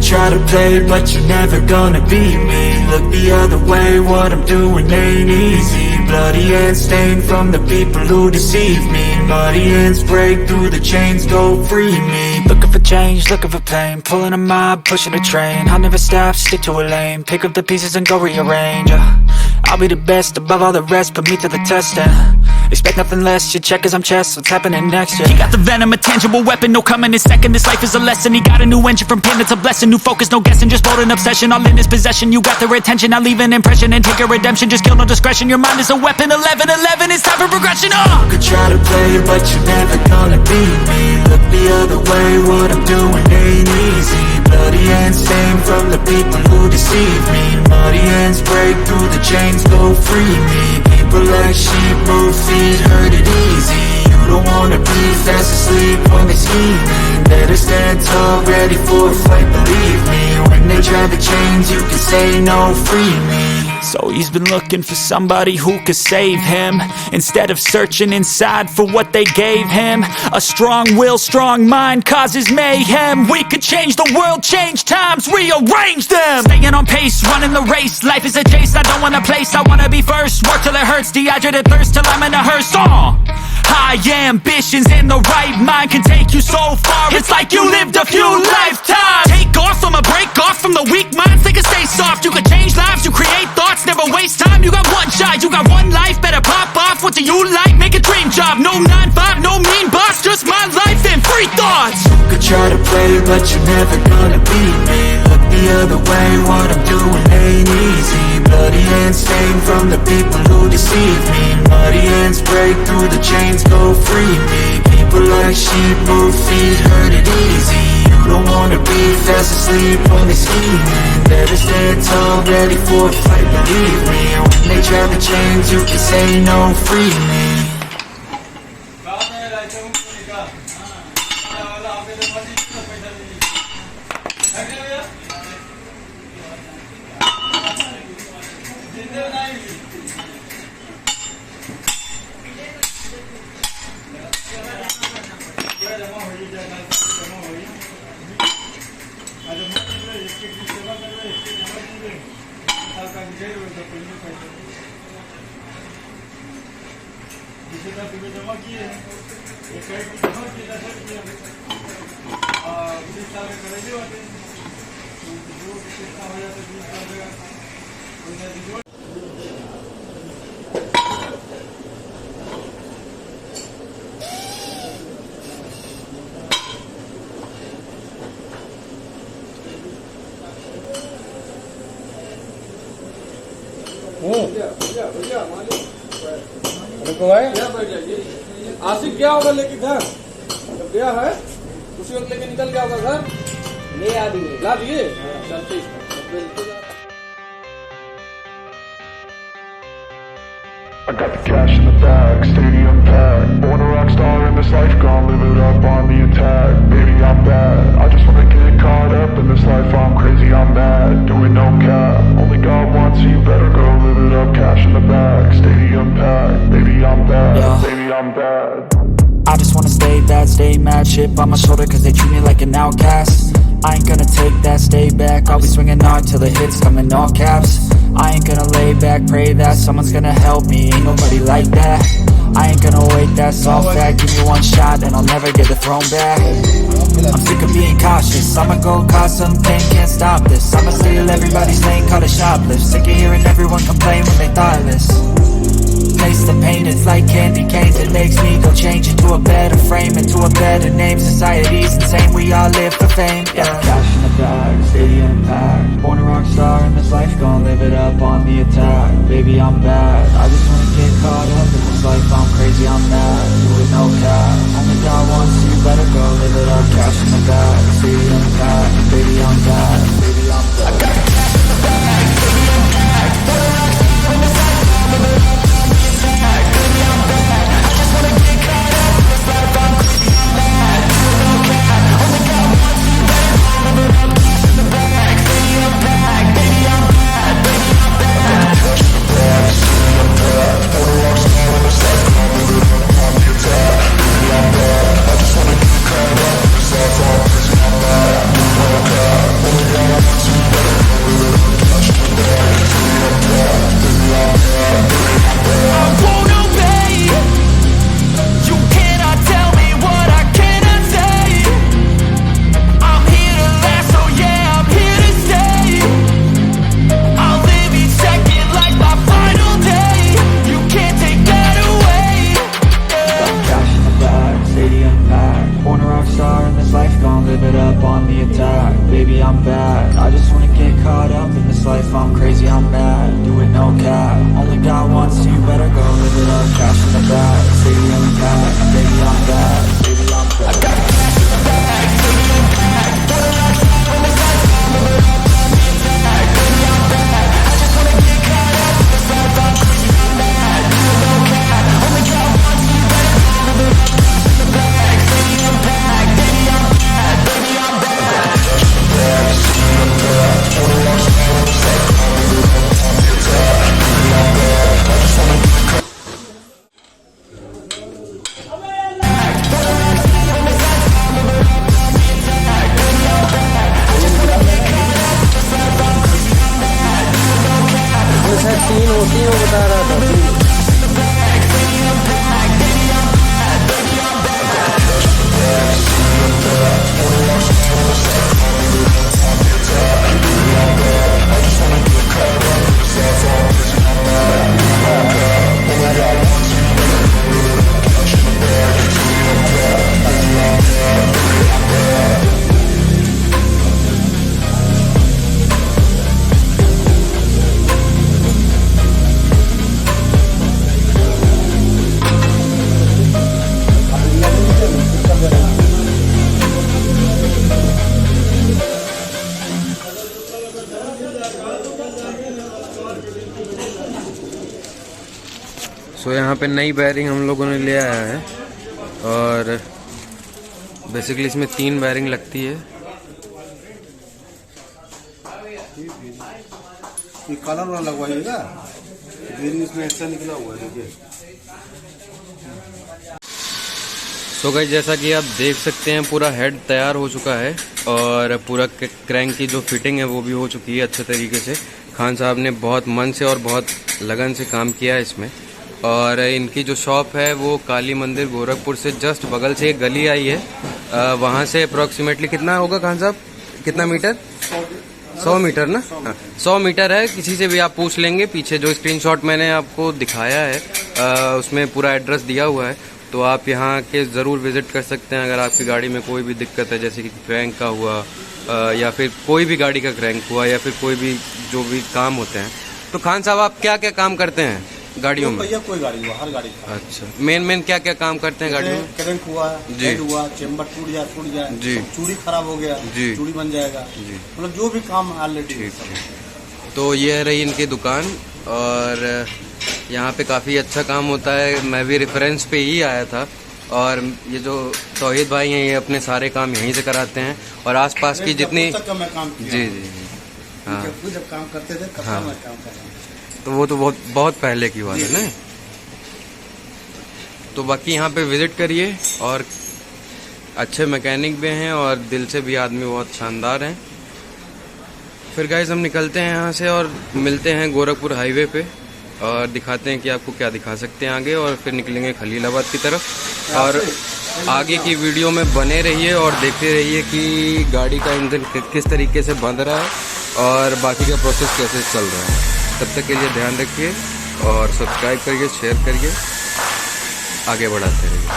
try to play, but you're never gonna beat me. Look the other way, what I'm doing ain't easy. Bloody hands stained from the people who deceive me. Muddy hands break through the chains, go free me. Looking for change, looking for pain, pulling a mob, pushing a train. I'll never stop, stick to a lane, pick up the pieces and go rearrange. I'll be the best above all the rest, put me to the test and expect nothing less, your check as I'm chess, what's happening next, yeah. He got the venom, a tangible weapon, no coming in second. This life is a lesson, he got a new engine. From pain it's a blessing, new focus, no guessing. Just bold and obsession, all in his possession. You got their attention, I'll leave an impression and take a redemption. Just kill, no discretion, your mind is a weapon. 11-11, it's time for progression, You could try to play, but you're never gonna beat me. Look the other way, what I'm doing ain't easy. Bloody hands stained from the people who deceive me. Muddy hands break through the chains, go free me. People like sheep move feet, hurt it easy. You don't wanna be fast asleep when they scheming. Better stand tall, ready for a fight, believe me. When they try the chains, you can say no, free me. So he's been looking for somebody who could save him, instead of searching inside for what they gave him. A strong will, strong mind causes mayhem. We could change the world, change times, rearrange them. Staying on pace, running the race. Life is a chase, I don't want a place, I wanna be first. Work till it hurts, dehydrated thirst till I'm in a hearse. High ambitions in the right mind can take you so far. It's like you lived a few lifetimes. Take off from a break off from the weak minds, they can stay soft. You can change lives, you create thoughts, never waste time. You got one shot, you got one life, better pop off. What do you like? Make a dream job. No 9-5, no mean boss, just my life and free thoughts. You could try to play, but you're never gonna beat me. Look the other way, what I'm doing ain't easy. Bloody hands stained from the people who deceive me. Muddy hands break through the chains, go free me. People like sheep move feet, hurt it easy. You don't wanna be fast asleep when they scheming. Better stand tall, ready for a fight, believe me. When they try the chains, you can say no, free me. आशिक गया होगा लेके घर, जब गया है उसी वक्त लेके निकल गया होगा घर। ले आ दिए, ला दिए, चल ठीक है। I got the cash in the bag, stadium packed. Born a rock star in this life, gonna live it up on the attack. Baby, I'm bad, I just wanna get caught up in this life. I'm crazy, I'm mad, doing no cap. Only God wants you, better go live it up. Cash in the bag, stadium packed. Baby, I'm bad, baby, I'm bad. I just wanna stay bad, stay mad. Chip on my shoulder cause they treat me like an outcast. I ain't gonna take that, stay back. I'll be swinging hard till the hits come in all caps. I ain't gonna lay back, pray that someone's gonna help me. Ain't nobody like that. I ain't gonna wait, that's all fact. Give me one shot and I'll never get the throne back. I'm sick of being cautious, I'ma go cause something, can't stop this. I'ma steal everybody's lane, call it shoplift. Sick of hearing everyone complain when they thoughtless. Place the pain, it's like candy canes. It makes me go change into a better frame, into a better name. Society's insane, we all live for fame, yeah. Cash in the bag, stadium packed. Born a rock star in this life, gonna live it up on the attack. Baby, I'm bad, I just wanna get caught up in this life. I'm crazy, I'm mad, doing no cap. Only God wants you, better go live it up. Cash in the bag, stadium packed. Baby, I'm bad, baby, I'm bad. I got the cash in the bag, stadium packed. Born a rock star in this life, gonna live it up. Baby, I'm bad. I'm crazy, I'm mad, do it no cap. Only got one, so you better go live it up. Cash in the bag, stadium packed. Baby, I'm bad, baby, I'm bad. I got cash in the bag, baby, I'm bad. What a rock star when the lights come, live it up, pass me a tag. Baby, I'm bad, I just wanna get caught up in this life. I'm crazy, I'm mad, do it no cap. Only got one, so you better go live it up. Cash in the bag, stadium packed. Baby, I'm bad, baby, I'm bad. तीन होती है वो बता रहा था। सो यहाँ पे नई बैरिंग हम लोगों ने ले आया है और बेसिकली इसमें 3 बैरिंग लगती है। ये कलर वाला लगवाइएगा, ग्रीन इसमें एक्स्ट्रा निकला हुआ है देखिए। सो गाइस जैसा कि आप देख सकते हैं पूरा हेड तैयार हो चुका है और पूरा क्रैंक की जो फिटिंग है वो भी हो चुकी है अच्छे तरीके से। खान साहब ने बहुत मन से और बहुत लगन से काम किया है इसमें। और इनकी जो शॉप है वो काली मंदिर गोरखपुर से जस्ट बगल से एक गली आई है, वहाँ से अप्रॉक्सीमेटली कितना होगा खान साहब, कितना मीटर? 100 मीटर ना? हाँ 100 मीटर है। किसी से भी आप पूछ लेंगे, पीछे जो स्क्रीनशॉट मैंने आपको दिखाया है उसमें पूरा एड्रेस दिया हुआ है, तो आप यहाँ के ज़रूर विज़िट कर सकते हैं। अगर आपकी गाड़ी में कोई भी दिक्कत है, जैसे कि क्रैंक का हुआ या फिर कोई भी गाड़ी का क्रैंक हुआ या फिर कोई भी जो भी काम होते हैं। तो खान साहब आप क्या क्या काम करते हैं गाड़ियों में? कोई गाड़ी हुआ, हर गाड़ी का। अच्छा, मेन क्या क्या काम करते हैं गाड़ियों में? क्रैंक हुआ, हेड हुआ, चेम्बर टूट जाए जी, चूड़ी खराब हो गया जी, चूड़ी बन जाएगा जी, मतलब जो भी काम ऑलरेडी। ठीक। तो ये रही इनकी दुकान और यहाँ पे काफ़ी अच्छा काम होता है। मैं भी रेफरेंस पे ही आया था और ये जो तौहीद भाई हैं ये अपने सारे काम यहीं से कराते हैं और आसपास की जितनी जी हाँ जब काम करते थे तब हाँ मैं काम कर रहा हूँ। तो वो तो बहुत पहले की बात है ना। तो बाकी यहाँ पे विजिट करिए और अच्छे मैकेनिक भी हैं और दिल से भी आदमी बहुत शानदार हैं। फिर गाइस हम निकलते हैं यहाँ से और मिलते हैं गोरखपुर हाईवे पे और दिखाते हैं कि आपको क्या दिखा सकते हैं आगे, और फिर निकलेंगे खलीलाबाद की तरफ। और आगे की वीडियो में बने रहिए और देखते रहिए कि गाड़ी का इंजन किस तरीके से बंद रहा है और बाकी का प्रोसेस कैसे चल रहा है। तब तक के लिए ध्यान रखिए और सब्सक्राइब करिए, शेयर करिए, आगे बढ़ाते रहिए।